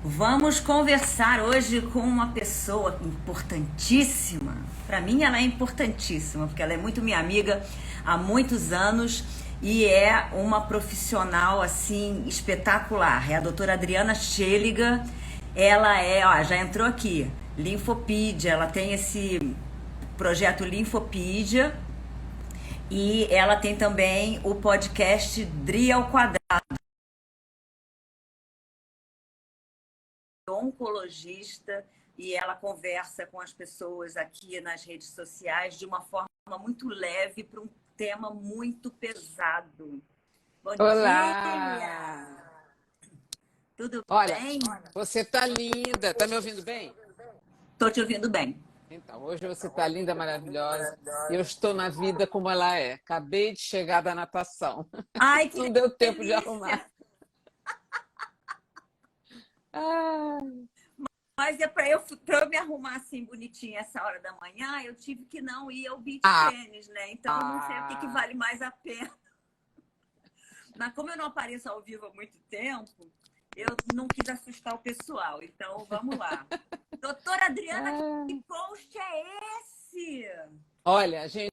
Vamos conversar hoje com uma pessoa importantíssima. Para mim, ela é importantíssima, porque ela é muito minha amiga há muitos anos e é uma profissional assim espetacular. É a doutora Adriana Schelliger. Ela é, ó, já entrou aqui, Linfopedia. Ela tem esse projeto Linfopedia e ela tem também o podcast Dri ao Quadrado. Oncologista e ela conversa com as pessoas aqui nas redes sociais de uma forma muito leve para um tema muito pesado. Bom Olá! dia! Tudo Olha, bem? você tá linda. Tá me ouvindo bem? Tô te ouvindo bem. Então, hoje você tá linda, maravilhosa. E eu estou na vida como ela é. Acabei de chegar da natação. Ai, que Não deu tempo de arrumar. delícia! Ah, Mas é para eu me arrumar assim bonitinha essa hora da manhã, eu tive que não ir ao beach ah, tênis, né? Então eu não sei o que ah. vale mais a pena. Mas como eu não apareço ao vivo há muito tempo, eu não quis assustar o pessoal. Então vamos lá. Doutora Adriana, que Ah. post é esse? Olha, gente,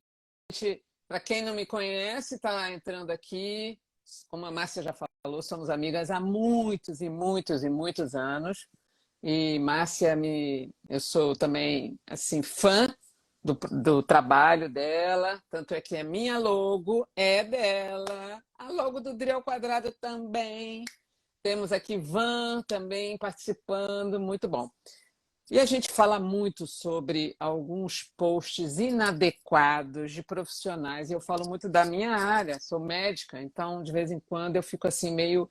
para quem não me conhece, está entrando aqui. Como a Márcia já falou, somos amigas há muitos e muitos e muitos anos. E Márcia, eu sou também assim fã do trabalho dela, tanto é que a minha logo é dela, a logo do Drill Quadrado também. Temos aqui Van também participando, muito bom. E a gente fala muito sobre alguns posts inadequados de profissionais. E eu falo muito da minha área, sou médica, então de vez em quando eu fico assim meio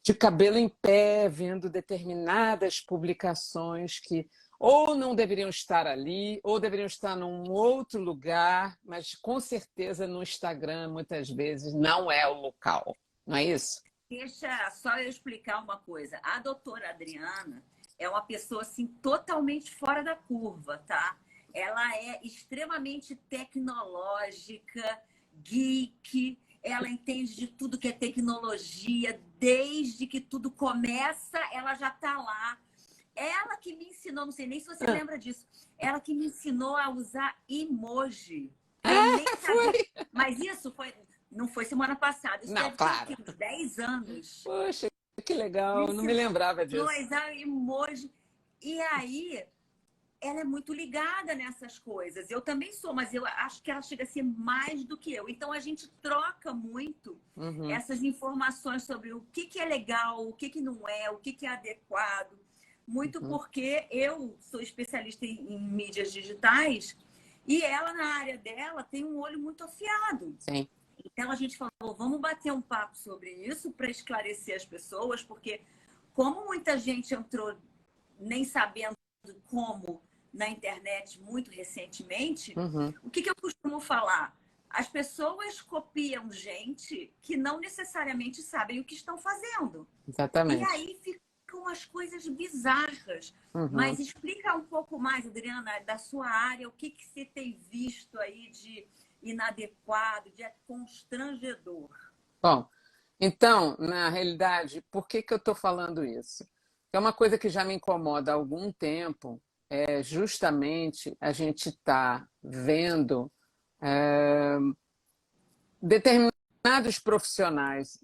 de cabelo em pé, vendo determinadas publicações que ou não deveriam estar ali, ou deveriam estar num outro lugar, mas com certeza no Instagram, muitas vezes, não é o local. Não é isso? Deixa só eu explicar uma coisa. A doutora Adriana é uma pessoa assim totalmente fora da curva, tá? Ela é extremamente tecnológica, geek, ela entende de tudo que é tecnologia, desde que tudo começa, ela já tá lá. Ela que me ensinou, não sei nem se você Ah, lembra disso, ela que me ensinou a usar emoji. Eu ah, nem sabia. foi! Mas isso foi, não foi semana passada, isso Não, deve ter o quê? claro. Uns 10 anos. Poxa, que Me legal, não me ensinou lembrava a disso. usar emoji. E aí, ela é muito ligada nessas coisas. Eu também sou, mas eu acho que ela chega a ser mais do que eu. Então a gente troca muito Uhum, essas informações sobre o que é legal, o que não é, o que é adequado. Muito uhum, porque eu sou especialista em mídias digitais e ela, na área dela, tem um olho muito afiado. sim. Então a gente falou, vamos bater um papo sobre isso para esclarecer as pessoas, porque como muita gente entrou nem sabendo como na internet muito recentemente, Uhum, o que eu costumo falar? As pessoas copiam gente que não necessariamente sabem o que estão fazendo. E exatamente. aí ficam as coisas bizarras. Uhum. Mas explica um pouco mais, Adriana, da sua área, o que você tem visto aí de inadequado, de constrangedor. Bom, então, na realidade, por que que eu estou falando isso? É uma coisa que já me incomoda há algum tempo, é justamente a gente estar vendo é, determinados profissionais,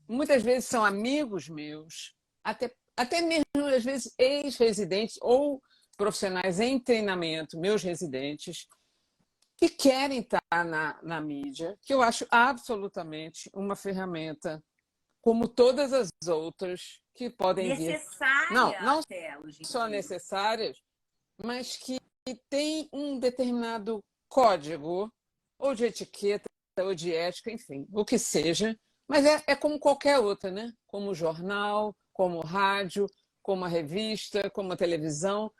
muitas vezes são amigos meus, até mesmo às vezes ex-residentes ou profissionais em treinamento, meus residentes, que querem estar na mídia, que eu acho absolutamente uma ferramenta como todas as outras que podem vir. Não, Necessária não até hoje em só dia. necessárias, mas que tem um determinado código, ou de etiqueta, ou de ética, enfim, o que seja, mas é como qualquer outra, né? Como jornal, como rádio, como a revista, como a televisão.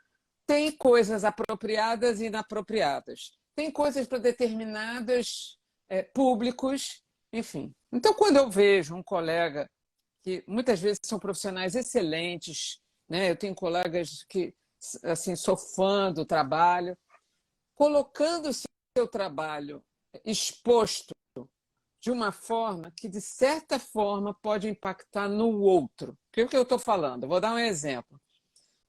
Tem coisas apropriadas e inapropriadas. Tem coisas para determinados públicos, enfim. Então, quando eu vejo um colega que muitas vezes são profissionais excelentes, né? Eu tenho colegas que assim sou fã do trabalho, colocando o seu trabalho exposto de uma forma que, de certa forma, pode impactar no outro. O que eu estou falando? Vou dar um exemplo.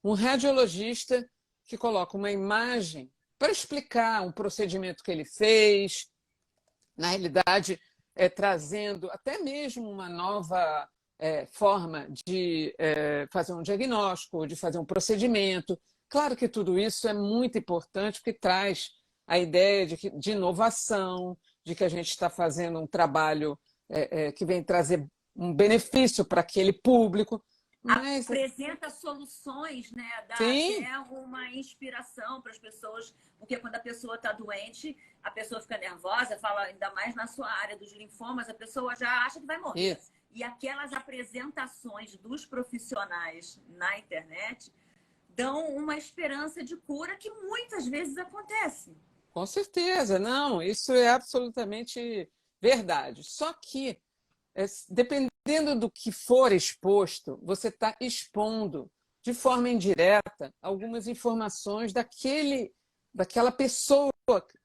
um radiologista que coloca uma imagem para explicar um procedimento que ele fez, na realidade, trazendo até mesmo uma nova forma de fazer um diagnóstico, de fazer um procedimento. Claro que tudo isso é muito importante, porque traz a ideia de inovação, de que a gente está fazendo um trabalho que vem trazer um benefício para aquele público. Mas... apresenta soluções, né? Dá sim, até uma inspiração para as pessoas, porque quando a pessoa está doente, a pessoa fica nervosa, fala ainda mais na sua área dos linfomas, a pessoa já acha que vai morrer. isso. E aquelas apresentações dos profissionais na internet dão uma esperança de cura que muitas vezes acontece. Com certeza, não, isso é absolutamente verdade. Só que, dependendo do que for exposto, você está expondo de forma indireta algumas informações daquela pessoa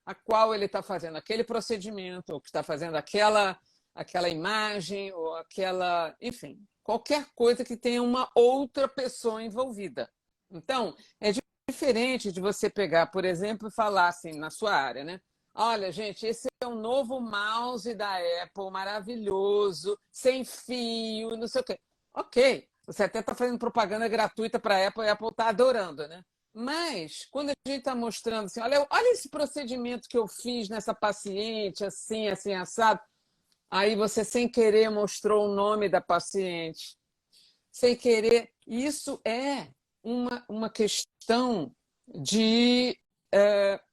a qual ele está fazendo aquele procedimento, ou que está fazendo aquela imagem, ou aquela, enfim, qualquer coisa que tenha uma outra pessoa envolvida. Então, é diferente de você pegar, por exemplo, e falar assim na sua área, né? Olha, gente, esse é um novo mouse da Apple, maravilhoso, sem fio, não sei o quê. Ok, você até está fazendo propaganda gratuita para a Apple está adorando, né? Mas, quando a gente está mostrando assim, olha esse procedimento que eu fiz nessa paciente, assim, assim, assado, aí você, sem querer, mostrou o nome da paciente. Sem querer, isso é uma questão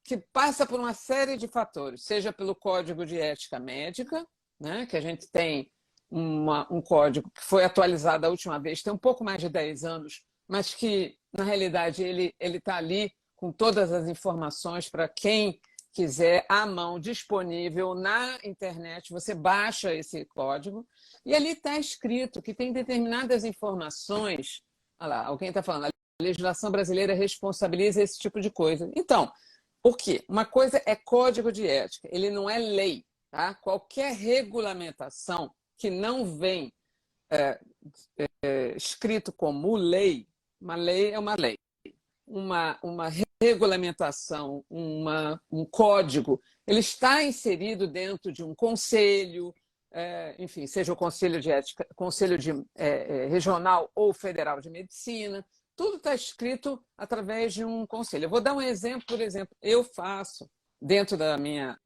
que passa por uma série de fatores, seja pelo Código de Ética Médica, né, que a gente tem um código que foi atualizado a última vez, tem um pouco mais de 10 anos, mas que, na realidade, ele está ali com todas as informações para quem quiser, à mão, disponível na internet, você baixa esse código, e ali está escrito que tem determinadas informações. Olha lá, alguém está falando, a legislação brasileira responsabiliza esse tipo de coisa. Então, por quê? Uma coisa é código de ética, ele não é lei. Tá? Qualquer regulamentação que não vem escrito como lei, uma lei é uma lei. Uma regulamentação, um código, ele está inserido dentro de um conselho, enfim, seja o conselho de ética, conselho regional ou federal de medicina, tudo está escrito através de um conselho. Eu vou dar um exemplo, por exemplo, eu faço, dentro da minha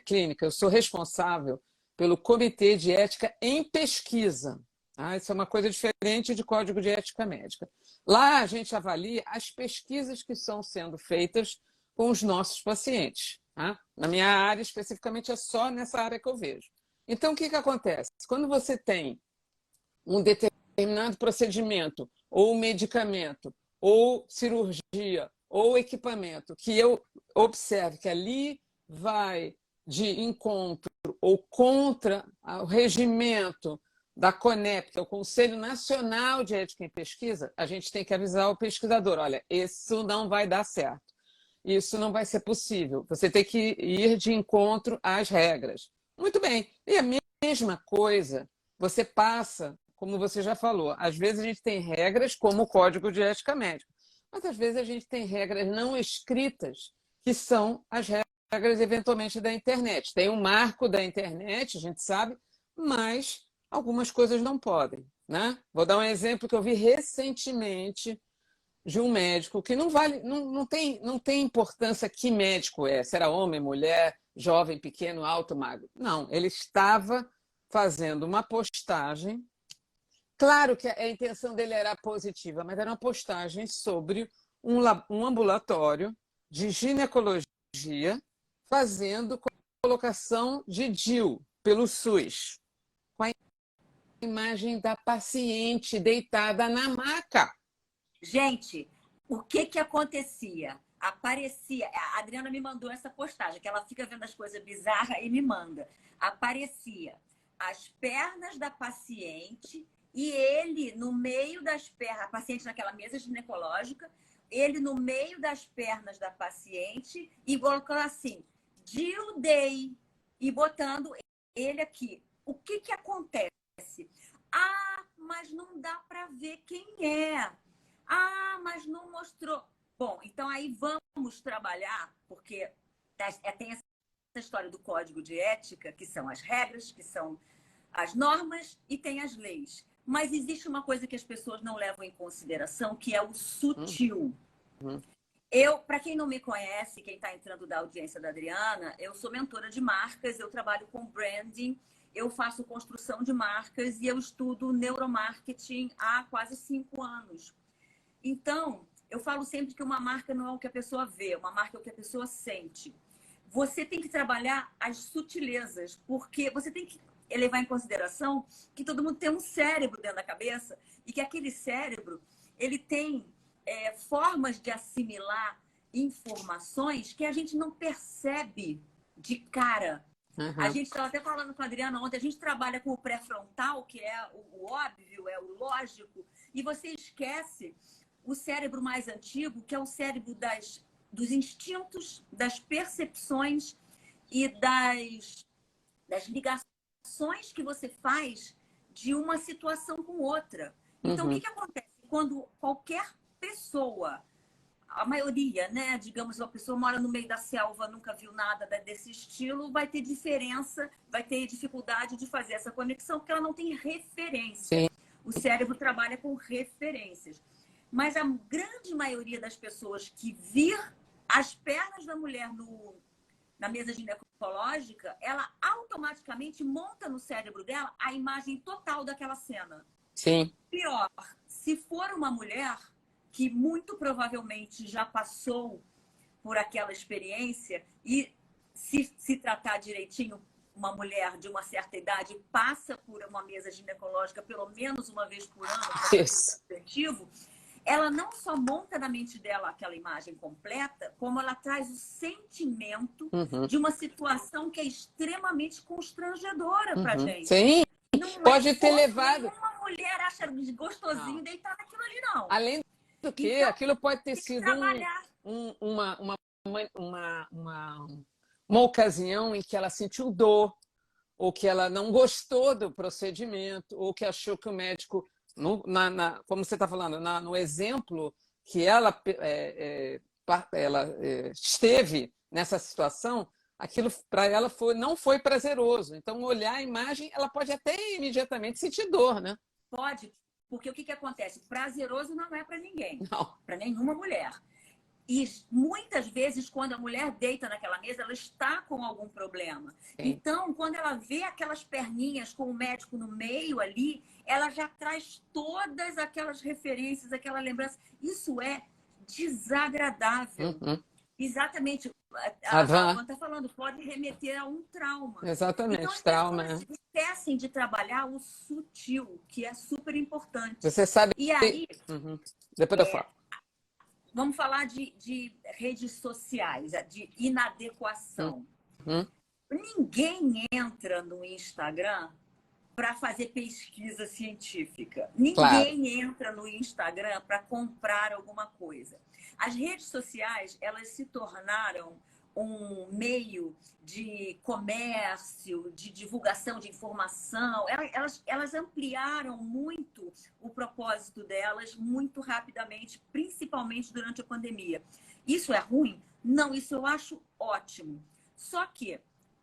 clínica, eu sou responsável pelo Comitê de Ética em Pesquisa. Tá? Isso é uma coisa diferente de Código de Ética Médica. Lá a gente avalia as pesquisas que estão sendo feitas com os nossos pacientes. Tá? Na minha área, especificamente, é só nessa área que eu vejo. Então, o que acontece? Quando você tem um determinado procedimento, ou medicamento, ou cirurgia, ou equipamento, que eu observe que ali vai de encontro ou contra o regimento da CONEP, que é o Conselho Nacional de Ética em Pesquisa, a gente tem que avisar o pesquisador, olha, isso não vai dar certo, isso não vai ser possível, você tem que ir de encontro às regras. Muito bem, e a mesma coisa, você passa, como você já falou, às vezes a gente tem regras como o Código de Ética Médica, mas às vezes a gente tem regras não escritas, que são as regras, eventualmente, da internet. Tem um marco da internet, a gente sabe, mas algumas coisas não podem. Né? Vou dar um exemplo que eu vi recentemente de um médico que não tem importância que médico é, se era homem, mulher, jovem, pequeno, alto, magro. Não, ele estava fazendo uma postagem. Claro que a intenção dele era positiva, mas era uma postagem sobre um ambulatório de ginecologia fazendo colocação de DIU pelo SUS, com a imagem da paciente deitada na maca. Gente, o que acontecia? Aparecia, a Adriana me mandou essa postagem, que ela fica vendo as coisas bizarras e me manda. Aparecia as pernas da paciente e ele no meio das pernas, a paciente naquela mesa ginecológica, ele no meio das pernas da paciente e colocando assim, Jill Day, e botando ele aqui. O que acontece? Ah, mas não dá para ver quem é. Ah, mas não mostrou. Bom, então aí vamos trabalhar, porque tem essa história do código de ética, que são as regras, que são as normas e tem as leis. Mas existe uma coisa que as pessoas não levam em consideração, que é o sutil. Para quem não me conhece, quem está entrando da audiência da Adriana, eu sou mentora de marcas, eu trabalho com branding, eu faço construção de marcas e eu estudo neuromarketing há quase 5 anos. Então, eu falo sempre que uma marca não é o que a pessoa vê, uma marca é o que a pessoa sente. Você tem que trabalhar as sutilezas, porque você tem que levar em consideração que todo mundo tem um cérebro dentro da cabeça e que aquele cérebro, ele tem formas de assimilar informações que a gente não percebe de cara. A gente estava até falando com a Adriana ontem, a gente trabalha com o pré-frontal, que é o óbvio, é o lógico, e você esquece o cérebro mais antigo, que é o cérebro dos instintos, das percepções e das ligações que você faz de uma situação com outra. Então, o que acontece? Quando qualquer pessoa, a maioria, né, digamos, uma pessoa mora no meio da selva, nunca viu nada desse estilo, vai ter diferença, vai ter dificuldade de fazer essa conexão, porque ela não tem referência. Sim. O cérebro trabalha com referências. Mas a grande maioria das pessoas que vir as pernas da mulher na mesa ginecológica, ela automaticamente monta no cérebro dela a imagem total daquela cena. Sim. Pior, se for uma mulher que muito provavelmente já passou por aquela experiência e se tratar direitinho, uma mulher de uma certa idade passa por uma mesa ginecológica pelo menos uma vez por ano, ela não só monta na mente dela aquela imagem completa, como ela traz o sentimento de uma situação que é extremamente constrangedora pra gente. Sim, não pode ter levado. Nenhuma mulher acha gostosinho deitar naquilo ali, não. Além do que, então, aquilo pode ter sido uma ocasião em que ela sentiu dor, ou que ela não gostou do procedimento, ou que achou que o médico... como você está falando, no exemplo que ela esteve nessa situação, aquilo para ela não foi prazeroso. Então, olhar a imagem, ela pode até imediatamente sentir dor, né? Pode, porque o que acontece? Prazeroso não é para ninguém, para nenhuma mulher. E muitas vezes, quando a mulher deita naquela mesa, ela está com algum problema. Sim. Então, quando ela vê aquelas perninhas com o médico no meio ali, ela já traz todas aquelas referências, aquela lembrança. Isso é desagradável. Exatamente. A Van está falando, pode remeter a um trauma. Exatamente, então, trauma. As pessoas esquecem de trabalhar o sutil, que é super importante. Você sabe... E aí... Depois eu falo. Vamos falar de redes sociais, de inadequação. Ninguém entra no Instagram para fazer pesquisa científica. Ninguém entra no Instagram para comprar alguma coisa. As redes sociais, elas se tornaram um meio de comércio, de divulgação de informação. Elas ampliaram muito o propósito delas muito rapidamente, principalmente durante a pandemia. Isso é ruim? Não, isso eu acho ótimo. Só que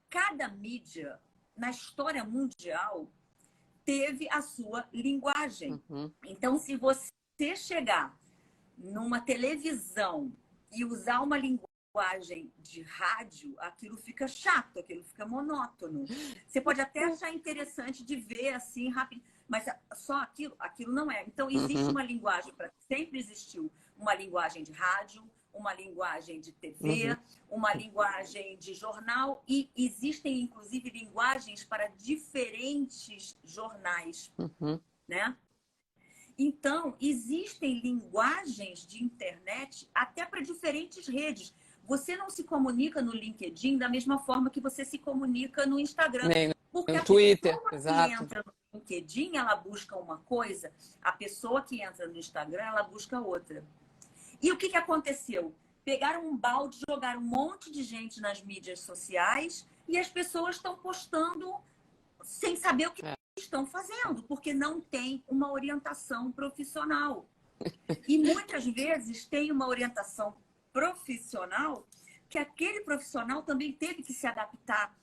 cada mídia, na história mundial, teve a sua linguagem. Então, se você chegar numa televisão e usar uma linguagem de rádio, aquilo fica chato, aquilo fica monótono. Você pode até achar interessante de ver assim rápido, mas só aquilo não é. Então, existe uma linguagem, sempre existiu uma linguagem de rádio, uma linguagem de TV, uma linguagem de jornal, e existem, inclusive, linguagens para diferentes jornais, né? Então, existem linguagens de internet até para diferentes redes. Você não se comunica no LinkedIn da mesma forma que você se comunica no Instagram. Nem porque no a Twitter, pessoa exato. que entra no LinkedIn, ela busca uma coisa, a pessoa que entra no Instagram, ela busca outra. E o que aconteceu? Pegaram um balde, jogaram um monte de gente nas mídias sociais e as pessoas estão postando sem saber o que estão fazendo, porque não tem uma orientação profissional. E muitas vezes tem uma orientação profissional que aquele profissional também teve que se adaptar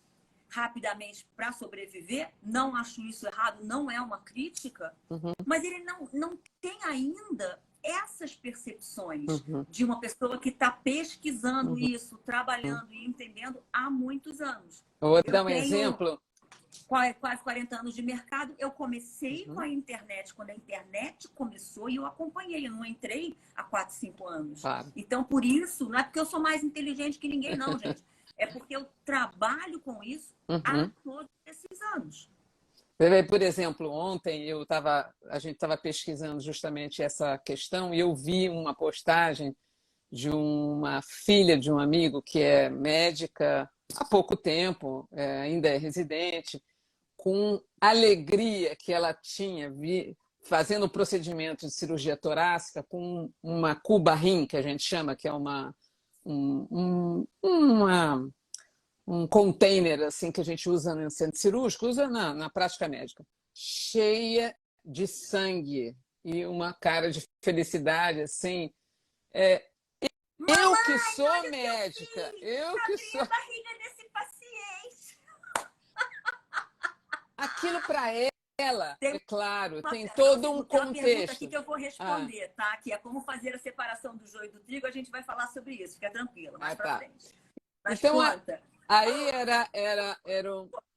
rapidamente para sobreviver. Não acho isso errado, não é uma crítica, mas ele não tem ainda essas percepções de uma pessoa que está pesquisando isso, trabalhando e entendendo há muitos anos. Vou Eu dar um tenho exemplo. quase 40 anos de mercado. Eu comecei com a internet quando a internet começou e eu acompanhei. Eu não entrei há 4, 5 anos. Claro. Então, por isso, não é porque eu sou mais inteligente que ninguém, não, gente. É porque eu trabalho com isso há todos esses anos. Por exemplo, ontem a gente estava pesquisando justamente essa questão e eu vi uma postagem de uma filha de um amigo que é médica há pouco tempo, ainda é residente, com a alegria que ela tinha fazendo o procedimento de cirurgia torácica com uma Cuba Rim, que a gente chama, que é um container assim que a gente usa no centro cirúrgico, usa na prática médica, cheia de sangue e uma cara de felicidade assim. Eu que sou médica, eu que sou. A barriga desse paciente. Aquilo para ela, é claro, tem todo um contexto. Tem uma pergunta aqui contexto. que eu vou responder, tá? Que é como fazer a separação do joio e do trigo. A gente vai falar sobre isso, fica tranquila, mais pra frente. Mas Então, conta. aí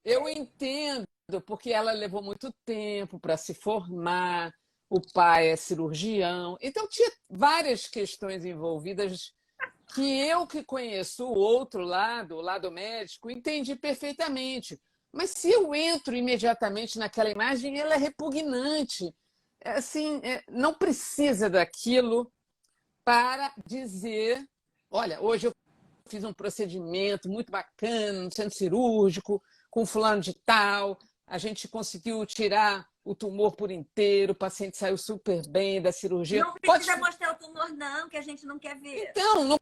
eu entendo, porque ela levou muito tempo para se formar, o pai é cirurgião, então tinha várias questões envolvidas que eu que conheço o outro lado, o lado médico, entendi perfeitamente. Mas se eu entro imediatamente naquela imagem, ela é repugnante. Assim, não precisa daquilo para dizer, olha, hoje eu fiz um procedimento muito bacana no centro cirúrgico, com fulano de tal, a gente conseguiu tirar o tumor por inteiro, o paciente saiu super bem da cirurgia. Não precisa mostrar o tumor, não, que a gente não quer ver. Então, não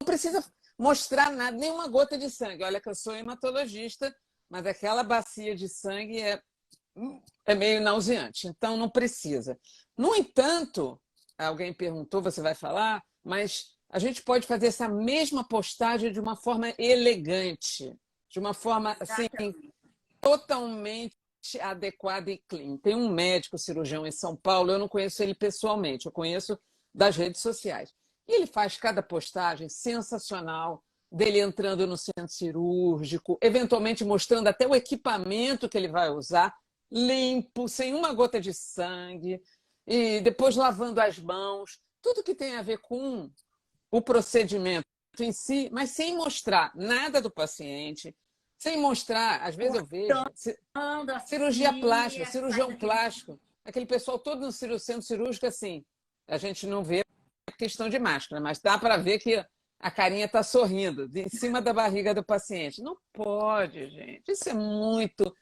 precisa mostrar nada, nenhuma gota de sangue. Olha que eu sou hematologista, mas aquela bacia de sangue é meio nauseante, então não precisa. No entanto, alguém perguntou, você vai falar, mas a gente pode fazer essa mesma postagem de uma forma elegante, de uma forma assim, totalmente adequada e clean. Tem um médico cirurgião em São Paulo, eu não conheço ele pessoalmente, eu conheço das redes sociais. E ele faz cada postagem sensacional dele entrando no centro cirúrgico, eventualmente mostrando até o equipamento que ele vai usar, limpo, sem uma gota de sangue, e depois lavando as mãos, tudo que tem a ver com o procedimento em si, mas sem mostrar nada do paciente, sem mostrar, às vezes eu vejo, cirurgia plástica, cirurgião plástico, aquele pessoal todo no centro cirúrgico assim, a gente não vê questão de máscara, mas dá para ver que a carinha está sorrindo em cima da barriga do paciente. Não pode, gente. Isso é muito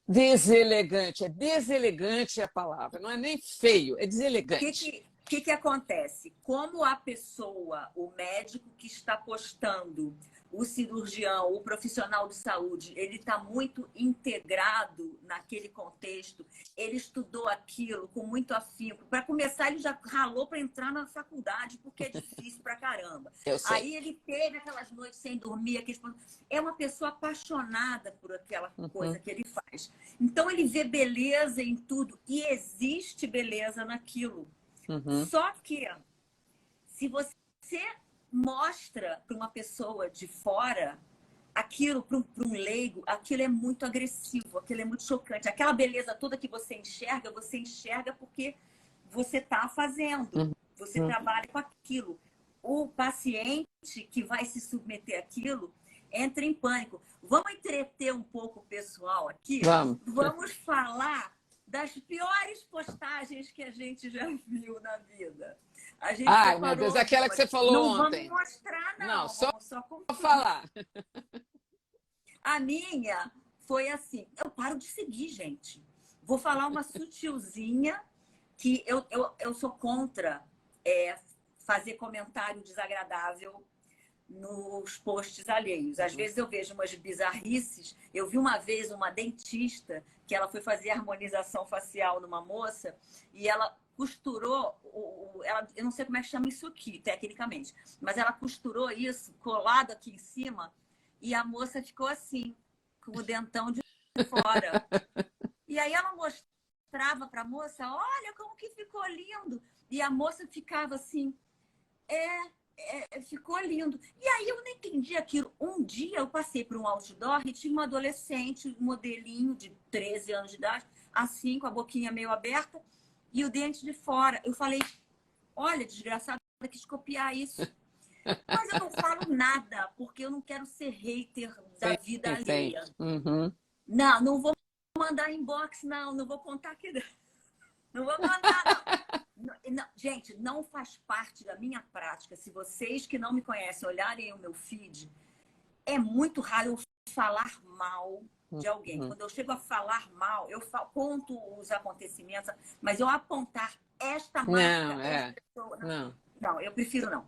deselegante. É deselegante a palavra. Não é nem feio, é deselegante. O que acontece? Como a pessoa, o médico que está postando, o cirurgião, o profissional de saúde, ele está muito integrado naquele contexto, ele estudou aquilo com muito afinco. Para começar, ele já ralou para entrar na faculdade, porque é difícil pra caramba. Aí ele teve aquelas noites sem dormir. É uma pessoa apaixonada por aquela coisa que ele faz. Então, ele vê beleza em tudo e existe beleza naquilo. Só que, se você mostra para uma pessoa de fora aquilo, para um leigo, aquilo é muito agressivo, aquilo é muito chocante. Aquela beleza toda que você enxerga porque você está fazendo, você trabalha com aquilo. O paciente que vai se submeter àquilo entra em pânico. Vamos entreter um pouco o pessoal aqui? Vamos falar das piores postagens que a gente já viu na vida. A gente meu Deus, aquela que você falou ontem. Não vamos mostrar, não. Não, só contar. falar. A minha foi assim, eu paro de seguir, gente. Vou falar uma sutilzinha que eu sou contra fazer comentário desagradável nos posts alheios. Às vezes eu vejo umas bizarrices. Eu vi uma vez uma dentista que ela foi fazer harmonização facial numa moça e ela costurou, eu não sei como é que chama isso aqui, tecnicamente, mas ela costurou isso colado aqui em cima e a moça ficou assim, com o dentão de fora. E aí ela mostrava para a moça, olha como que ficou lindo. E a moça ficava assim, ficou lindo. E aí eu não entendi aquilo. Um dia eu passei por um outdoor e tinha uma adolescente, um modelinho de 13 anos de idade, assim, com a boquinha meio aberta e o dente de fora. Eu falei, olha, desgraçada, quis copiar isso. Mas eu não falo nada, porque eu não quero ser hater da Sim, vida sim. alheia. Uhum. Não, não vou mandar inbox, não vou contar que não vou mandar, não. Não, gente, não faz parte da minha prática. Se vocês que não me conhecem olharem o meu feed, é muito raro eu falar mal de alguém. Uhum. Quando eu chego a falar mal, eu conto os acontecimentos, mas eu apontar esta marca, Não, esta pessoa, não. não, eu prefiro não.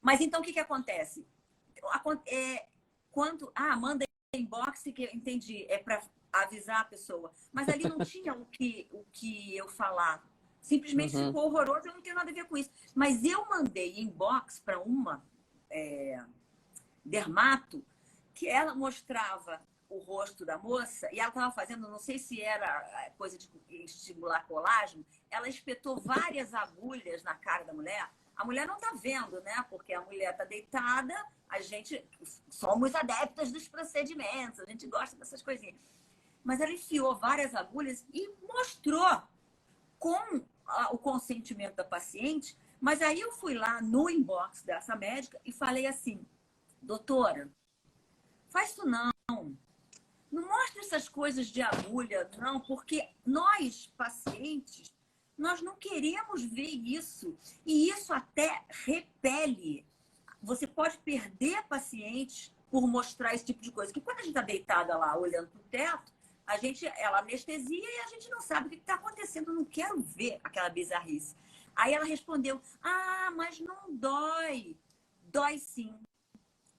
Mas então o que acontece? Quando manda inbox, que eu entendi, é para avisar a pessoa. Mas ali não tinha o que eu falar. Simplesmente Uhum. ficou horroroso, eu não tenho nada a ver com isso. Mas eu mandei inbox para uma dermato que ela mostrava o rosto da moça e ela estava fazendo, não sei se era coisa de estimular colágeno, ela espetou várias agulhas na cara da mulher. A mulher não está vendo, né? Porque a mulher está deitada, a gente somos adeptas dos procedimentos, a gente gosta dessas coisinhas. Mas ela enfiou várias agulhas e mostrou com o consentimento da paciente. Mas aí eu fui lá no inbox dessa médica e falei assim, doutora, faz isso não. Não mostra essas coisas de agulha, não, porque nós, pacientes, nós não queremos ver isso. E isso até repele. Você pode perder pacientes por mostrar esse tipo de coisa. Porque quando a gente está deitada lá, olhando para o teto, ela anestesia e a gente não sabe o que está acontecendo. Eu não quero ver aquela bizarrice. Aí ela respondeu, mas não dói. Dói sim,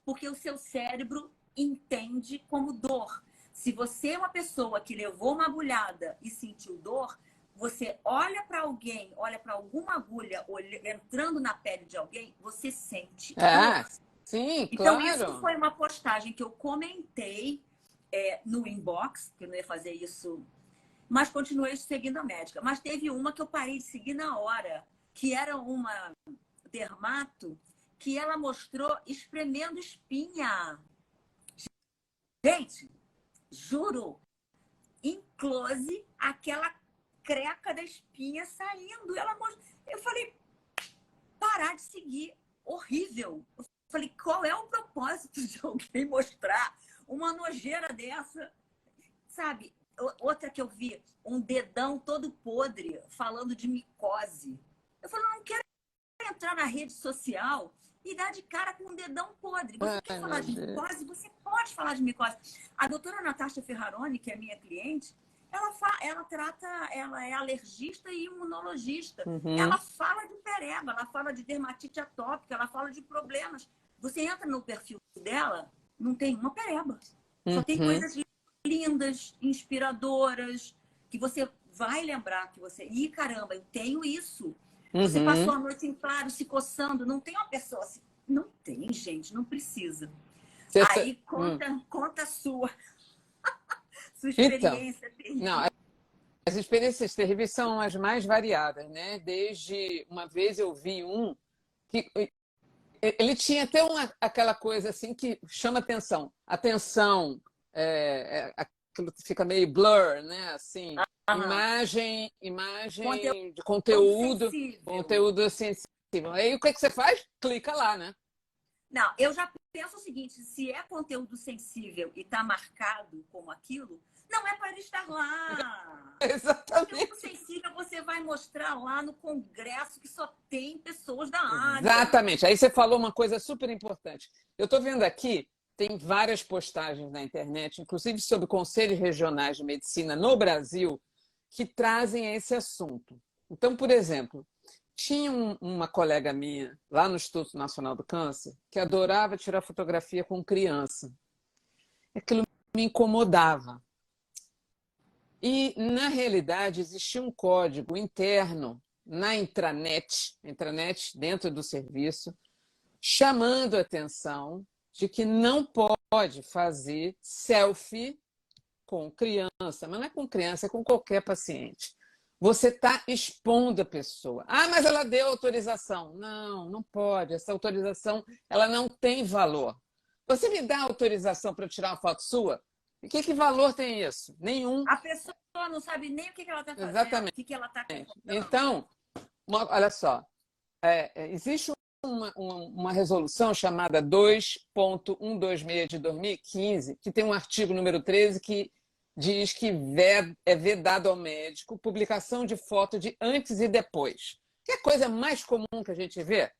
porque o seu cérebro entende como dor. Se você é uma pessoa que levou uma agulhada e sentiu dor, você olha para alguém, olha para alguma agulha entrando na pele de alguém, você sente dor. Sim, Então, isso claro. foi uma postagem que eu comentei no inbox, que eu não ia fazer isso, mas continuei seguindo a médica. Mas teve uma que eu parei de seguir na hora, que era uma dermato, que ela mostrou espremendo espinha. Gente, juro, em close, aquela creca da espinha saindo. Eu falei, parar de seguir. Horrível. Eu falei, qual é o propósito de alguém mostrar uma nojeira dessa? Sabe, outra que eu vi, um dedão todo podre falando de micose. Eu falei, não quero entrar na rede social e dar de cara com um dedão podre. Você quer Ai, falar meu de Deus. micose? Você pode falar de micose. A doutora Natasha Ferraroni, que é minha cliente, ela trata, ela é alergista e imunologista. Uhum. Ela fala de pereba, ela fala de dermatite atópica, ela fala de problemas. Você entra no perfil dela, não tem uma pereba. Só tem Uhum. coisas lindas, inspiradoras, que você vai lembrar que você... Ih, caramba, eu tenho isso. Você passou Uhum. a noite em claro, se coçando. Não tem uma pessoa assim. Não tem, gente, não precisa. Você Aí hum. conta a sua Então, experiência não, terrível. as experiências terríveis são as mais variadas, né? Desde uma vez eu vi um que ele tinha até aquela coisa assim que chama atenção. Atenção, aquilo que fica meio blur, né? Assim, Aham. imagem de Conteúdo conteúdo, sensível. conteúdo sensível. Aí o que você faz? Clica lá, né? Não, eu já penso o seguinte: se é conteúdo sensível e está marcado como aquilo, não é para ele estar lá. Conteúdo Exatamente. sensível você vai mostrar lá no congresso que só tem pessoas da área. Exatamente. Aí você falou uma coisa super importante. Eu estou vendo aqui, tem várias postagens na internet, inclusive sobre conselhos regionais de medicina no Brasil, que trazem esse assunto. Então, por exemplo, tinha uma colega minha lá no Instituto Nacional do Câncer que adorava tirar fotografia com criança. Aquilo me incomodava. E, na realidade, existia um código interno na intranet dentro do serviço, chamando a atenção de que não pode fazer selfie com criança, mas não é com criança, é com qualquer paciente. Você está expondo a pessoa. Ah, mas ela deu autorização. Não, não pode. Essa autorização ela não tem valor. Você me dá autorização para eu tirar uma foto sua? E que valor tem isso? Nenhum. A pessoa não sabe nem o que ela está fazendo, Exatamente. o que ela está fazendo. Então, olha só, existe uma resolução chamada 2.126 de 2015, que tem um artigo número 13 que diz que é vedado ao médico publicação de foto de antes e depois. Que é a coisa mais comum que a gente vê?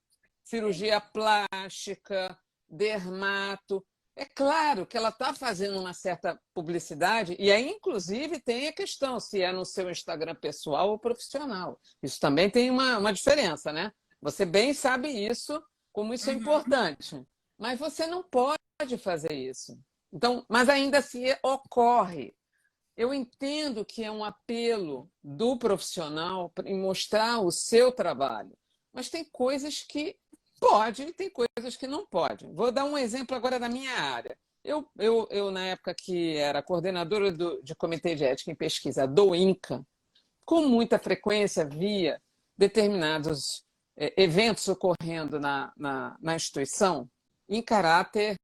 Cirurgia plástica, dermato. É claro que ela está fazendo uma certa publicidade, e aí, inclusive, tem a questão se é no seu Instagram pessoal ou profissional. Isso também tem uma diferença, né? Você bem sabe isso, como isso é importante. Mas você não pode fazer isso. Então, mas ainda assim ocorre. Eu entendo que é um apelo do profissional em mostrar o seu trabalho, mas tem coisas que pode e tem coisas que não pode. Vou dar um exemplo agora da minha área. Eu na época que era coordenadora de comitê de ética em pesquisa do INCA, com muita frequência via determinados eventos ocorrendo na instituição em caráter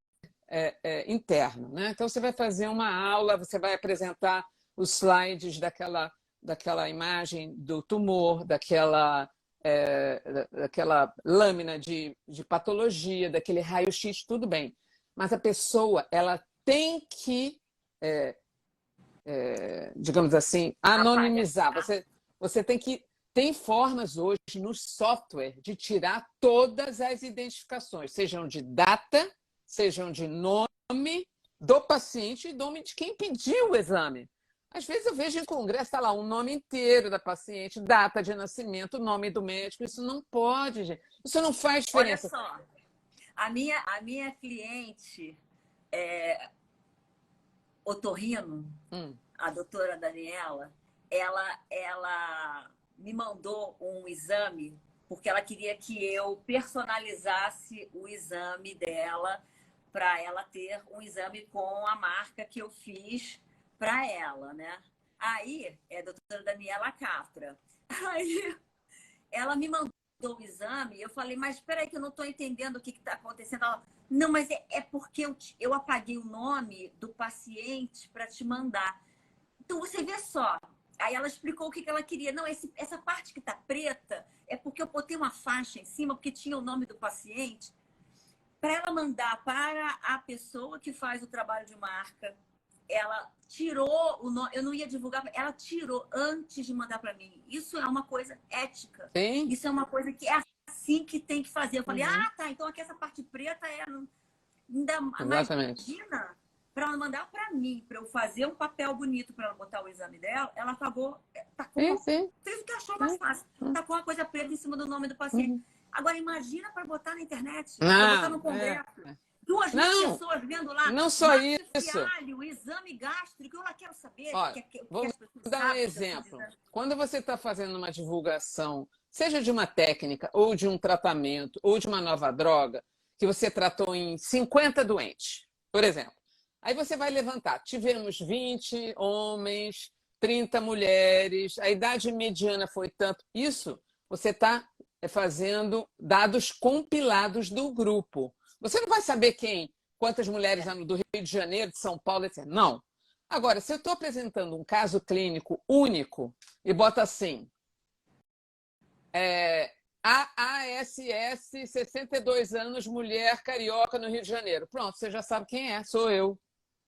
interno, né? Então, você vai fazer uma aula, você vai apresentar os slides daquela imagem do tumor, daquela lâmina de patologia, daquele raio-x, tudo bem. Mas a pessoa ela tem que, digamos assim, anonimizar. Você tem que... Tem formas hoje no software de tirar todas as identificações, sejam de data, sejam de nome do paciente e nome de quem pediu o exame. Às vezes eu vejo em congresso, está lá o nome inteiro da paciente, data de nascimento, nome do médico. Isso não pode, gente. Isso não faz diferença. Olha só, a minha cliente, otorrino, a doutora Daniela, ela me mandou um exame porque ela queria que eu personalizasse o exame dela para ela ter um exame com a marca que eu fiz para ela, né? Aí, é a doutora Daniela Capra. Aí, ela me mandou o exame e eu falei, mas espera aí que eu não estou entendendo o que está acontecendo. Ela, não, mas é porque eu apaguei o nome do paciente para te mandar. Então, você vê só. Aí ela explicou o que ela queria. Não, essa parte que está preta é porque eu botei uma faixa em cima, porque tinha o nome do paciente, para ela mandar para a pessoa que faz o trabalho de marca. Ela tirou o nome, eu não ia divulgar, ela tirou antes de mandar para mim. Isso é uma coisa ética. Sim. Isso é uma coisa que é assim que tem que fazer. Eu falei, tá, então aqui essa parte preta ainda mais. Imagina, para ela mandar para mim, para eu fazer um papel bonito para ela botar o exame dela, ela acabou, fez o que achou mais fácil. Tacou uma coisa preta em cima do nome do paciente. Agora, imagina para botar na internet, para botar no congresso. 2.000 pessoas vendo lá. Não só isso. O exame gástrico, eu lá quero saber. Olha, vou dar um exemplo. Quando você está fazendo uma divulgação, seja de uma técnica, ou de um tratamento, ou de uma nova droga, que você tratou em 50 doentes, por exemplo. Aí você vai levantar. Tivemos 20 homens, 30 mulheres, a idade mediana foi tanto. Isso você está fazendo dados compilados do grupo. Você não vai saber quantas mulheres do Rio de Janeiro, de São Paulo, etc. Não. Agora, se eu estou apresentando um caso clínico único e bota assim, AASS, 62 anos, mulher carioca no Rio de Janeiro. Pronto, você já sabe quem é, sou eu.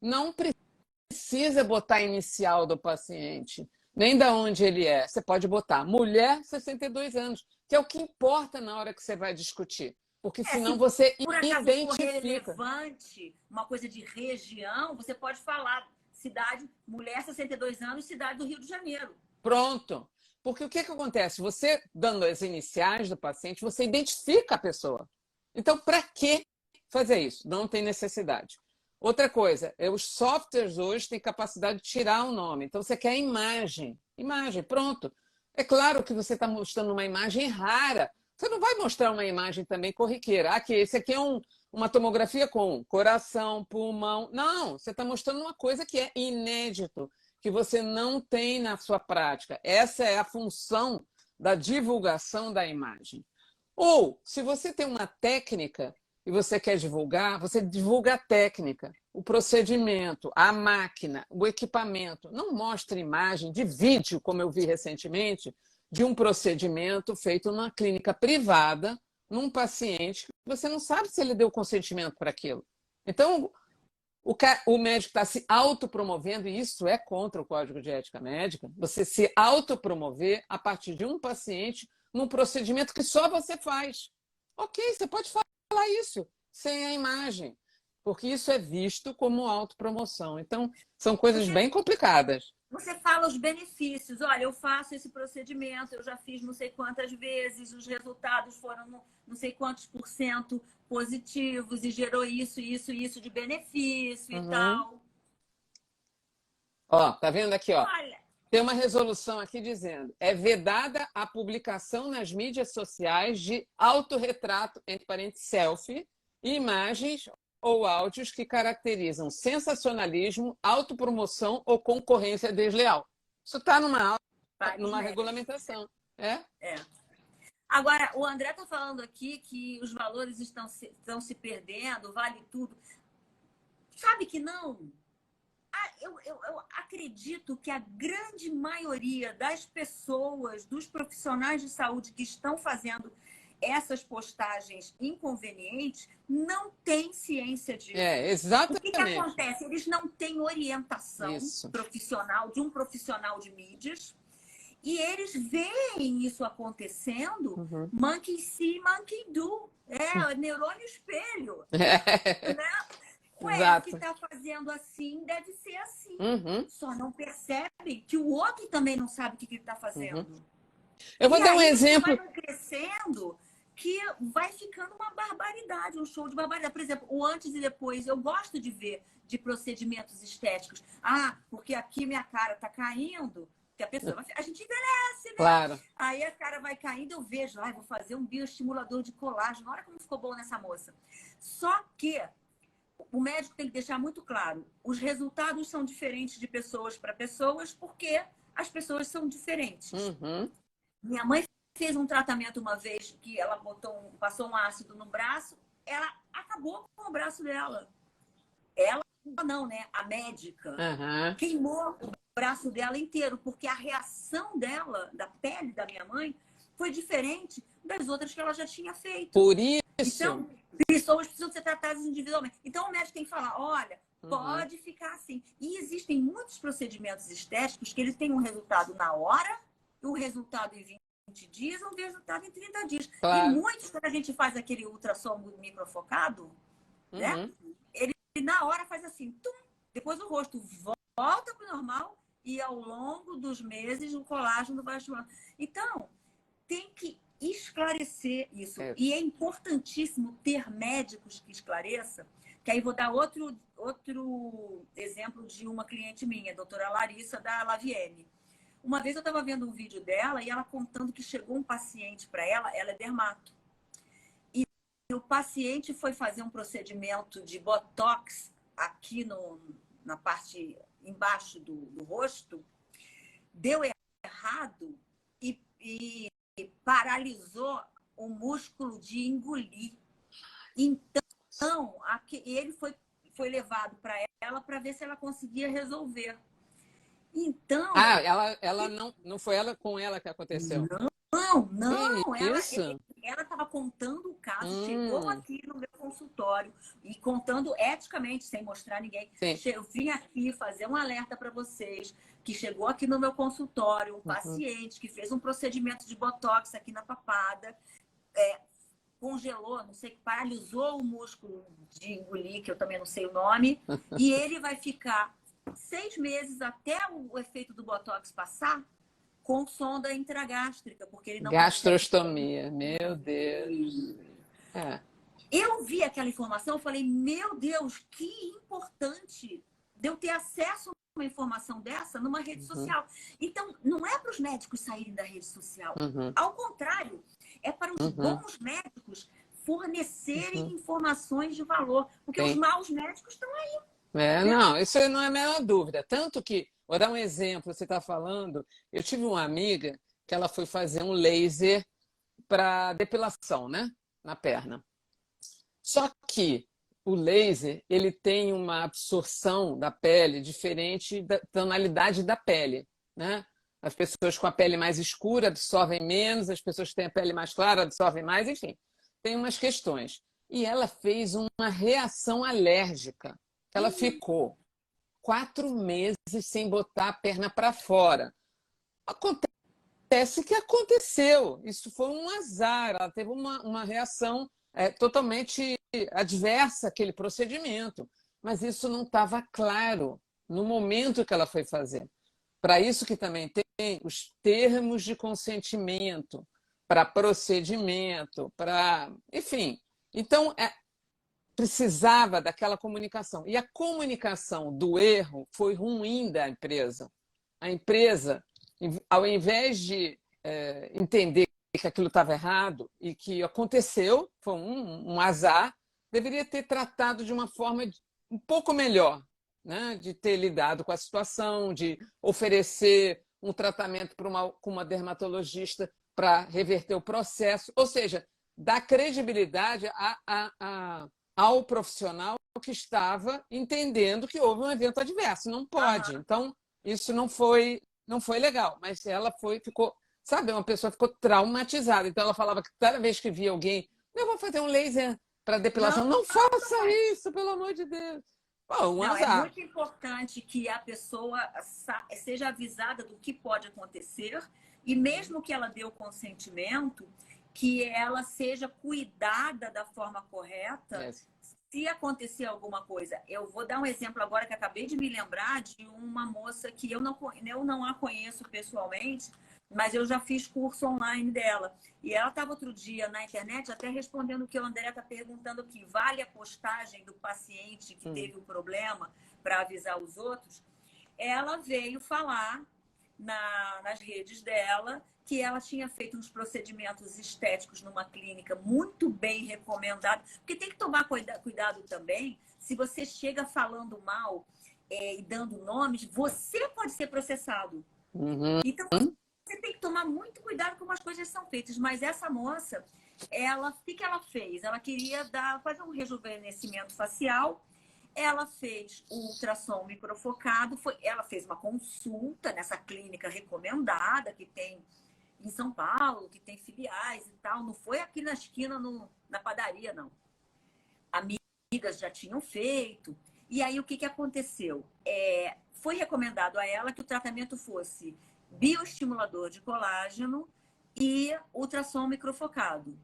Não precisa botar a inicial do paciente, nem de onde ele é. Você pode botar mulher, 62 anos, que é o que importa na hora que você vai discutir. Porque senão você por acaso identifica. For relevante, uma coisa de região, você pode falar cidade, mulher, 62 anos, cidade do Rio de Janeiro. Pronto. Porque o que acontece? Você, dando as iniciais do paciente, você identifica a pessoa. Então, para que fazer isso? Não tem necessidade. Outra coisa, os softwares hoje têm capacidade de tirar o nome. Então, você quer imagem. Imagem, pronto. É claro que você está mostrando uma imagem rara. Você não vai mostrar uma imagem também corriqueira. Ah, que esse aqui é uma tomografia com coração, pulmão. Não, você está mostrando uma coisa que é inédito, que você não tem na sua prática. Essa é a função da divulgação da imagem. Ou, se você tem uma técnica e você quer divulgar, você divulga a técnica, o procedimento, a máquina, o equipamento. Não mostre imagem de vídeo, como eu vi recentemente, de um procedimento feito numa clínica privada, num paciente, que você não sabe se ele deu consentimento para aquilo. Então, o médico está se autopromovendo, e isso é contra o Código de Ética Médica, você se autopromover a partir de um paciente num procedimento que só você faz. Ok, você pode falar isso sem a imagem, porque isso é visto como autopromoção. Então, são coisas bem complicadas. Você fala os benefícios. Olha, eu faço esse procedimento, eu já fiz não sei quantas vezes, os resultados foram não sei quantos % positivos e gerou isso, isso, isso de benefício e tal. Ó, tá vendo aqui, ó? Olha, tem uma resolução aqui dizendo: é vedada a publicação nas mídias sociais de autorretrato, entre parênteses, selfie, e imagens ou áudios que caracterizam sensacionalismo, autopromoção ou concorrência desleal. Isso está numa regulamentação. É? Agora, o André está falando aqui que os valores estão se perdendo, vale tudo. Sabe que não? Eu acredito que a grande maioria das pessoas, dos profissionais de saúde que estão fazendo essas postagens inconvenientes, não tem ciência disso. Exatamente. O que acontece? Eles não têm orientação profissional, de um profissional de mídias, e eles veem isso acontecendo, monkey see, monkey do. Neurônio espelho. Né? Ué, se está fazendo assim, deve ser assim. Só não percebe que o outro também não sabe o que ele está fazendo. Eu vou dar um exemplo. Vai crescendo, que vai ficando uma barbaridade, um show de barbaridade. Por exemplo, o antes e depois, eu gosto de ver de procedimentos estéticos. Ah, porque aqui minha cara está caindo, que a pessoa a gente envelhece, né? Claro. Aí a cara vai caindo, eu vejo, vou fazer um bioestimulador de colágeno. Olha como ficou bom nessa moça. Só que o médico tem que deixar muito claro, os resultados são diferentes de pessoas para pessoas, porque as pessoas são diferentes. Minha mãe fez um tratamento uma vez que ela passou um ácido no braço, ela acabou com o braço dela. Ela não, né? A médica queimou o braço dela inteiro, porque a reação dela, da pele da minha mãe, foi diferente das outras que ela já tinha feito. Por isso. Então, pessoas precisam ser tratadas individualmente. Então, o médico tem que falar, olha, pode ficar assim. E existem muitos procedimentos estéticos que eles têm um resultado na hora, um resultado em 20 dias, um resultado em 30 dias. Claro. E muitos, quando a gente faz aquele ultrassom microfocado, né? Ele na hora faz assim, tum, depois o rosto volta para o normal e ao longo dos meses o colágeno vai estimulando. Então, tem que esclarecer isso. E é importantíssimo ter médicos que esclareçam, que aí vou dar outro exemplo de uma cliente minha, a doutora Larissa, da Lavienne. Uma vez eu estava vendo um vídeo dela e ela contando que chegou um paciente para ela é dermato. E o paciente foi fazer um procedimento de botox aqui na parte embaixo do rosto, deu errado e paralisou o músculo de engolir. Então, ele foi levado para ela para ver se ela conseguia resolver. Então... ela não foi com ela que aconteceu? Não. Isso? Ela estava contando o caso, chegou aqui no meu consultório e contando eticamente, sem mostrar ninguém. Eu vim aqui fazer um alerta para vocês, que chegou aqui no meu consultório um paciente que fez um procedimento de botox aqui na papada, congelou, não sei, paralisou o músculo de engolir, que eu também não sei o nome, e ele vai ficar 6 meses até o efeito do botox passar com sonda intragástrica, porque ele não... Gastrostomia, meu Deus. Eu vi aquela informação, eu falei, meu Deus, que importante de eu ter acesso uma informação dessa numa rede Uhum. social. Então, não é para os médicos saírem da rede social. Uhum. Ao contrário, é para os Uhum. bons médicos fornecerem Uhum. informações de valor. Porque os Sim. maus médicos estão aí. Não, isso não é a menor dúvida. Tanto que, vou dar um exemplo, você está falando, eu tive uma amiga que ela foi fazer um laser para depilação, né? Na perna. Só que o laser, ele tem uma absorção da pele diferente da tonalidade da pele, né? As pessoas com a pele mais escura absorvem menos, as pessoas que têm a pele mais clara absorvem mais, enfim, tem umas questões. E ela fez uma reação alérgica. Ela ficou 4 meses sem botar a perna para fora. Acontece que aconteceu. Isso foi um azar. Ela teve uma reação totalmente adversa àquele procedimento. Mas isso não estava claro no momento que ela foi fazer. Para isso que também tem os termos de consentimento, para procedimento, para. Enfim. Então, precisava daquela comunicação. E a comunicação do erro foi ruim da empresa. A empresa, ao invés de entender que aquilo estava errado e que aconteceu, foi um azar, deveria ter tratado de uma forma um pouco melhor, né? De ter lidado com a situação, de oferecer um tratamento com uma dermatologista para reverter o processo, ou seja, dar credibilidade ao profissional que estava entendendo que houve um evento adverso. Não pode. Aham. Então, isso não foi legal. Mas ela ficou, sabe, uma pessoa ficou traumatizada. Então, ela falava que cada vez que via alguém, eu vou fazer um laser para depilação. Não, Não faça isso, pelo amor de Deus. Bom, um não, é azar. muito importante que a pessoa seja avisada do que pode acontecer e mesmo que ela dê o consentimento, que ela seja cuidada da forma correta Yes. se acontecer alguma coisa. Eu vou dar um exemplo agora que acabei de me lembrar de uma moça que eu não a conheço pessoalmente, mas eu já fiz curso online dela. E ela estava outro dia na internet até respondendo o que o André está perguntando aqui. Vale a postagem do paciente que teve o problema para avisar os outros? Ela veio falar nas redes dela que ela tinha feito uns procedimentos estéticos numa clínica muito bem recomendada. Porque tem que tomar cuidado também, se você chega falando mal e dando nomes, você pode ser processado. Uhum. Então, você tem que tomar muito cuidado como as coisas são feitas. Mas essa moça, o que ela fez? Ela queria fazer um rejuvenescimento facial. Ela fez o ultrassom microfocado. Ela fez uma consulta nessa clínica recomendada que tem em São Paulo, que tem filiais e tal. Não foi aqui na esquina, na padaria, não. Amigas já tinham feito. E aí, o que aconteceu? Foi recomendado a ela que o tratamento fosse bioestimulador de colágeno e ultrassom microfocado.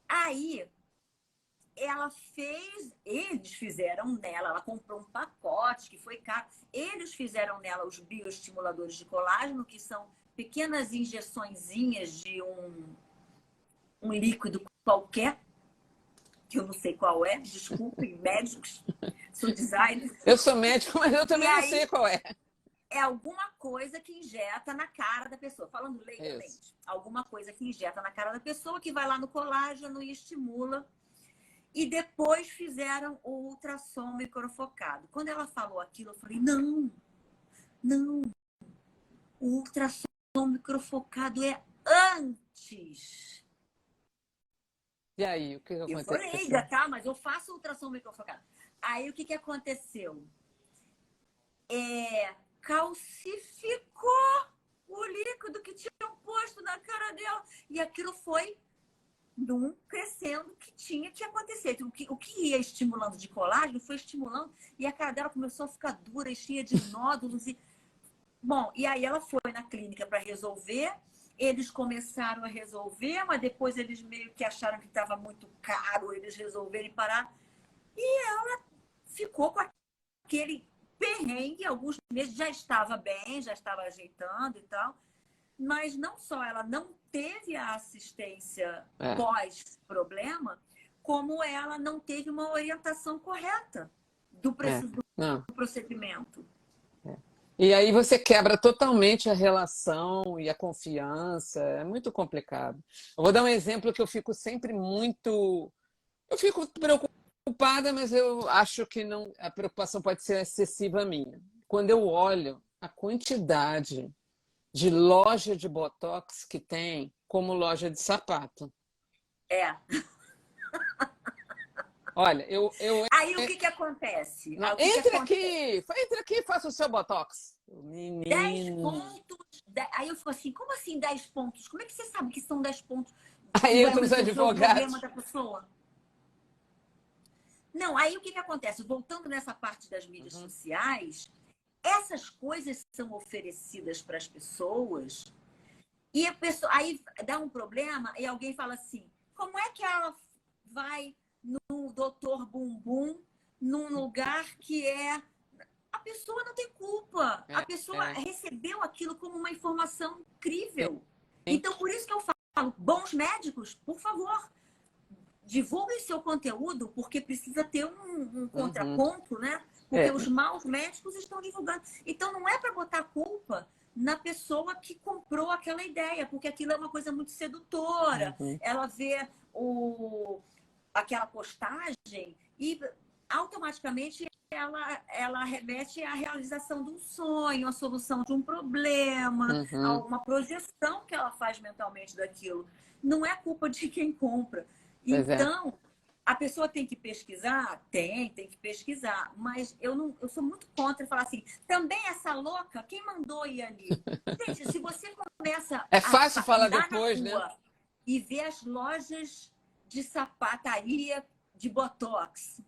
Aí, eles fizeram nela, ela comprou um pacote que foi caro, eles fizeram nela os bioestimuladores de colágeno, que são pequenas injeçõezinhas de um líquido qualquer, que eu não sei qual é, desculpem, médicos, sou designer. Eu sou médico, mas eu também não sei qual é. É alguma coisa que injeta na cara da pessoa, falando legalmente. Alguma coisa que injeta na cara da pessoa, que vai lá no colágeno e estimula. E depois fizeram o ultrassom microfocado. Quando ela falou aquilo, eu falei, não, o ultrassom microfocado é antes. E aí, o que aconteceu? Eu sou leiga, tá? Mas eu faço ultrassom microfocado. Aí, o que aconteceu? Calcificou o líquido que tinham posto na cara dela. E aquilo foi crescendo que tinha que acontecer. O que ia estimulando de colágeno foi estimulando e a cara dela começou a ficar dura e cheia de nódulos. Bom, e aí ela foi na clínica para resolver. Eles começaram a resolver, mas depois eles meio que acharam que estava muito caro eles resolverem parar. E ela ficou com aquele perrengue, alguns meses já estava bem, já estava ajeitando e tal. Mas não só ela não teve a assistência pós-problema, como ela não teve uma orientação correta do procedimento. E aí você quebra totalmente a relação e a confiança. É muito complicado. Eu vou dar um exemplo que eu fico sempre muito. Eu fico preocupada, mas eu acho que não, a preocupação pode ser excessiva minha. Quando eu olho a quantidade de loja de Botox que tem como loja de sapato. É. Olha, eu Aí o que que acontece? não, O que que acontece? entre aqui e faça o seu Botox. 10 Menino. pontos. Aí eu fico assim, como assim 10 pontos? Como é que você sabe que são 10 pontos que Aí vai entra os resolver o problema advogados. da pessoa? Não, aí o que que acontece? Voltando nessa parte das mídias Uhum. sociais, essas coisas são oferecidas para as pessoas e a pessoa aí dá um problema e alguém fala assim: como é que ela vai no doutor Bumbum num lugar que é. A pessoa não tem culpa. A É, pessoa é, recebeu aquilo como uma informação incrível. sim. Então, por isso que eu falo, bons médicos, por favor, divulguem seu conteúdo, porque precisa ter um Uhum. contraponto, né? Porque É, os maus médicos estão divulgando. Então, não é para botar culpa na pessoa que comprou aquela ideia, porque aquilo é uma coisa muito sedutora. uhum. Ela vê aquela postagem e automaticamente ela remete à realização de um sonho, à solução de um problema, a Uhum. uma projeção que ela faz mentalmente daquilo. Não é culpa de quem compra. Pois é. Então, a pessoa tem que pesquisar? Tem que pesquisar. Mas eu sou muito contra falar assim, também essa louca, quem mandou ir ali? Gente, se você começa É a fácil falar andar na depois, né? rua e ver as lojas de sapataria de Botox,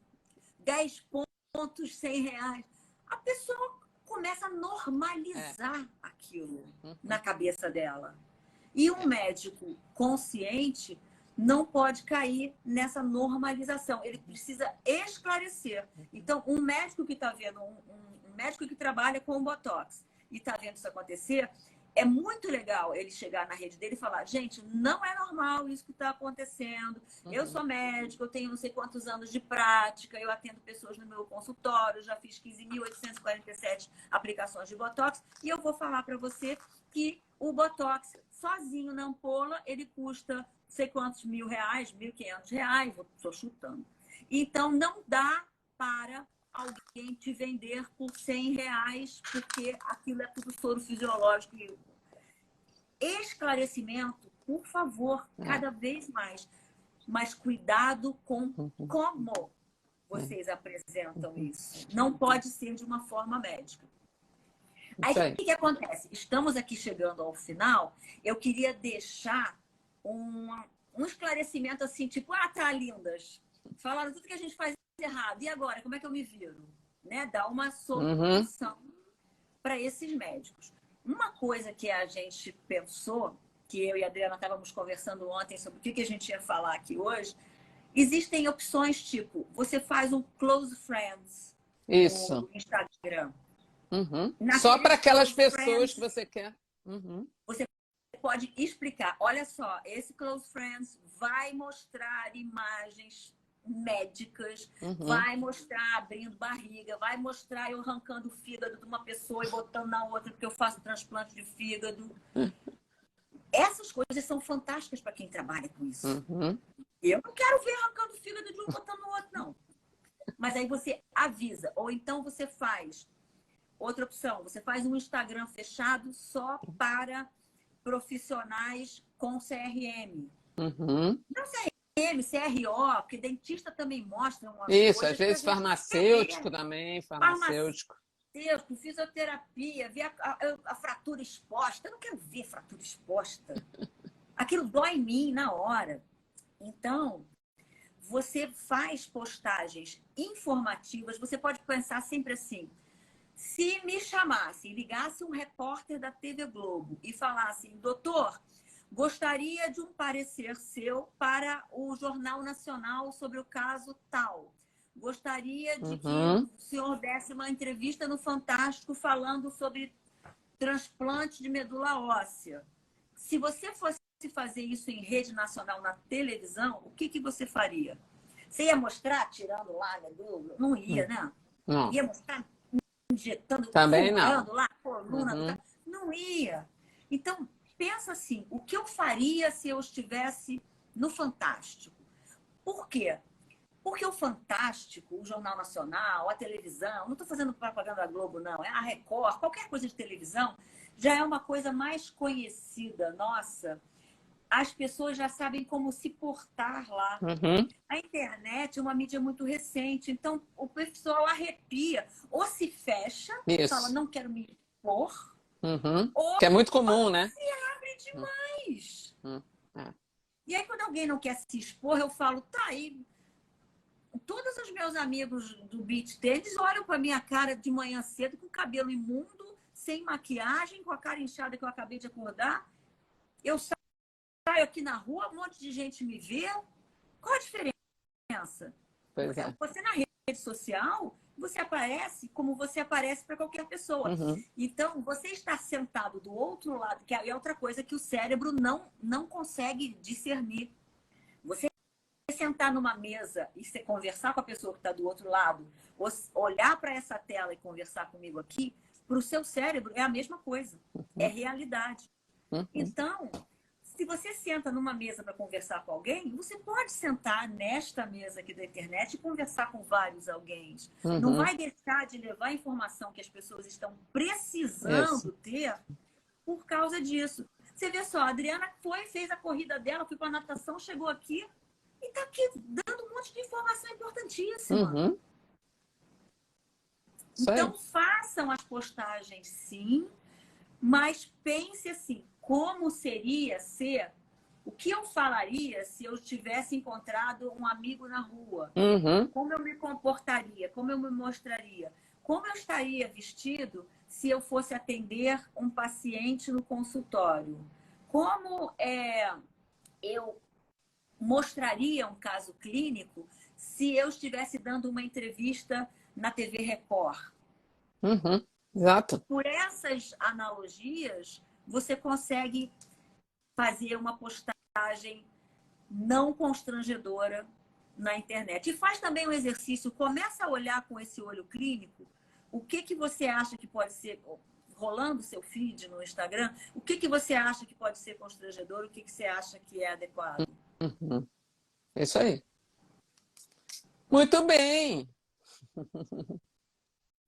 10 pontos, R$ 100, a pessoa começa a É. normalizar aquilo na Uhum. cabeça dela. E um É. médico consciente não pode cair nessa normalização. Ele precisa esclarecer. Então, um médico que está vendo, um médico que trabalha com Botox e está vendo isso acontecer, é muito legal ele chegar na rede dele e falar: gente, não é normal isso que está acontecendo. Eu Uhum. sou médico, eu tenho não sei quantos anos de prática, eu atendo pessoas no meu consultório, já fiz 15.847 aplicações de Botox e eu vou falar para você que o Botox sozinho na ampola, ele custa não sei quantos R$ 1.000, R$ 1.500, estou chutando. Então, não dá para alguém te vender por R$ 100, porque aquilo é tudo soro fisiológico. Esclarecimento, por favor, É. cada vez mais. Mas cuidado com Uhum. como É. vocês apresentam Uhum. isso. Não pode ser de uma forma médica. Aí, Isso o aí. que acontece? Estamos aqui chegando ao final. Eu queria deixar um esclarecimento assim, tipo, tá, lindas. Falaram tudo que a gente faz errado. E agora, como é que eu me viro? Né? Dar uma Uhum. solução para esses médicos. Uma coisa que a gente pensou, que eu e a Adriana estávamos conversando ontem sobre o que a gente ia falar aqui hoje, existem opções tipo, você faz um close friends Isso. no Instagram. Uhum. Só para Naqueles aquelas close pessoas que friends, você quer. Uhum. você pode explicar. Olha só, esse Close Friends vai mostrar imagens médicas, Uhum. vai mostrar abrindo barriga, vai mostrar eu arrancando o fígado de uma pessoa e botando na outra, porque eu faço transplante de fígado. Essas coisas são fantásticas para quem trabalha com isso. Uhum. Eu não quero ver arrancando o fígado de um botando no outro, não. Mas aí você avisa. Ou então você faz outra opção, você faz um Instagram fechado só para profissionais com CRM. Uhum. Não CRM, CRO, porque dentista também mostra umas Isso, às coisas que a vezes gente não quer ver. farmacêutico também, farmacêutico. Farmacêutico, fisioterapia, ver a fratura exposta. Eu não quero ver fratura exposta. Aquilo dói em mim na hora. Então, você faz postagens informativas, você pode pensar sempre assim: se me chamasse, ligasse um repórter da TV Globo e falasse, doutor, gostaria de um parecer seu para o Jornal Nacional sobre o caso tal. Gostaria de que o Uhum. senhor desse uma entrevista no Fantástico falando sobre transplante de medula óssea. Se você fosse fazer isso em rede nacional na televisão, o que você faria? Você ia mostrar tirando lá a medula? Não ia, né? Não. Ia mostrar injetando, Também não. furando lá a coluna do Uhum. cara. Não ia. Então, pensa assim, o que eu faria se eu estivesse no Fantástico? Por quê? Porque o Fantástico, o Jornal Nacional, a televisão, não estou fazendo propaganda da Globo, não, é a Record, qualquer coisa de televisão, já é uma coisa mais conhecida, nossa. As pessoas já sabem como se portar lá. Uhum. A internet é uma mídia muito recente, então o pessoal arrepia, ou se fecha, fala, Isso. não quero me expor, Uhum. ou Que é muito comum, né? abre demais. Uhum. É. E aí, quando alguém não quer se expor, eu falo, tá aí. Todos os meus amigos do beach tênis olham para minha cara de manhã cedo com cabelo imundo, sem maquiagem, com a cara inchada que eu acabei de acordar. Eu saio aqui na rua, um monte de gente me vê. Qual a diferença? Pois é. Você na rede social, você aparece como você aparece para qualquer pessoa. Uhum. Então, você está sentado do outro lado, que é outra coisa que o cérebro não consegue discernir. Você sentar numa mesa e você conversar com a pessoa que está do outro lado, ou olhar para essa tela e conversar comigo aqui, para o seu cérebro é a mesma coisa. É realidade. Uhum. Então, se você senta numa mesa para conversar com alguém, você pode sentar nesta mesa aqui da internet e conversar com vários alguém. Não Uhum. vai deixar de levar a informação que as pessoas estão precisando Isso. ter por causa disso. Você vê só, a Adriana fez a corrida dela, foi para a natação, chegou aqui e está aqui dando um monte de informação importantíssima. Uhum. Isso aí. Então, façam as postagens, sim, mas pense assim, como seria ser, o que eu falaria se eu tivesse encontrado um amigo na rua? Uhum. Como eu me comportaria? Como eu me mostraria? Como eu estaria vestido se eu fosse atender um paciente no consultório? Como eu mostraria um caso clínico se eu estivesse dando uma entrevista na TV Record? Uhum. Exato. Por essas analogias, você consegue fazer uma postagem não constrangedora na internet. E faz também um exercício, começa a olhar com esse olho clínico o que você acha que pode ser, rolando seu feed no Instagram, o que você acha que pode ser constrangedor, o que você acha que é adequado. Uhum. Isso aí. Muito bem.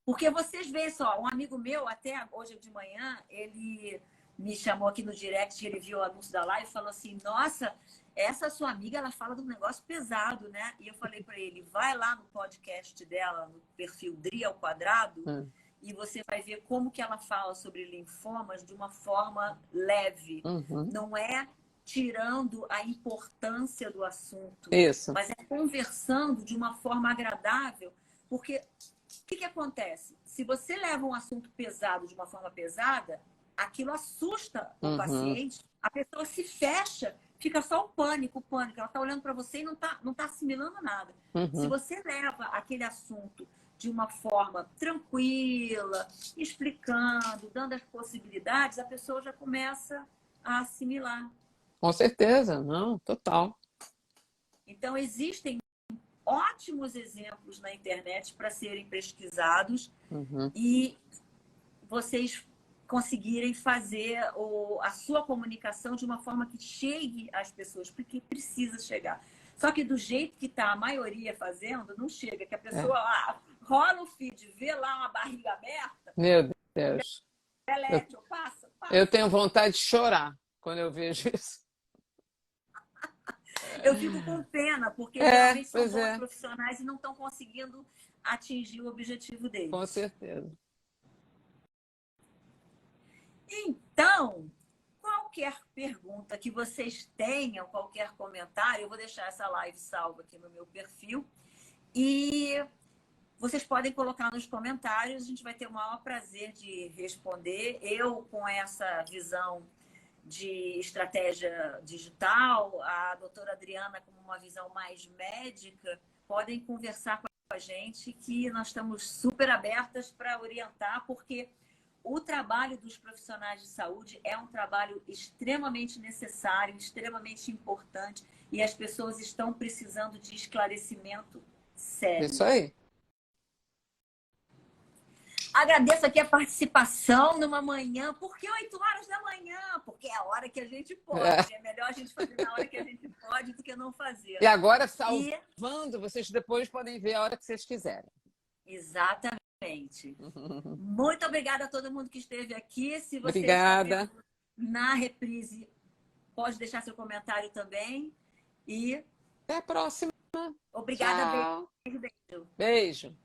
Porque vocês veem só, um amigo meu, até hoje de manhã, ele me chamou aqui no direct, ele viu o anúncio da live e falou assim, nossa, essa sua amiga, ela fala de um negócio pesado, né? E eu falei para ele, vai lá no podcast dela, no perfil Dri ao Quadrado, e você vai ver como que ela fala sobre linfomas de uma forma leve. Uhum. Não é tirando a importância do assunto, Isso. mas é conversando de uma forma agradável, porque o que acontece? Se você leva um assunto pesado de uma forma pesada, aquilo assusta o paciente, a pessoa se fecha, fica só o pânico. Ela está olhando para você e não tá assimilando nada. Se você leva aquele assunto de uma forma tranquila, explicando, dando as possibilidades, a pessoa já começa a assimilar. Com certeza, não, total. Então, existem ótimos exemplos na internet para serem pesquisados e vocês conseguirem fazer a sua comunicação de uma forma que chegue às pessoas, porque precisa chegar. Só que do jeito que está a maioria fazendo, não chega, que a pessoa rola o feed, vê lá uma barriga aberta, Meu Deus. delete, passa. Eu tenho vontade de chorar quando eu vejo isso. Eu fico com pena, porque realmente são bons é. profissionais e não estão conseguindo atingir o objetivo deles. Com certeza. Então, qualquer pergunta que vocês tenham, qualquer comentário, eu vou deixar essa live salva aqui no meu perfil. E vocês podem colocar nos comentários, a gente vai ter o maior prazer de responder. Eu, com essa visão de estratégia digital, a doutora Adriana, com uma visão mais médica, podem conversar com a gente, que nós estamos super abertas para orientar, porque o trabalho dos profissionais de saúde é um trabalho extremamente necessário, extremamente importante, e as pessoas estão precisando de esclarecimento sério. Isso aí. Agradeço aqui a participação numa manhã. Por que 8 horas da manhã? Porque é a hora que a gente pode. É melhor a gente fazer na hora que a gente pode do que não fazer. E agora, E salvando, vocês depois podem ver a hora que vocês quiserem. exatamente. Muito obrigada a todo mundo que esteve aqui. Se você Obrigada. está vendo na reprise, pode deixar seu comentário também. E Até a próxima. obrigada. Tchau. Beijo, beijo. Beijo.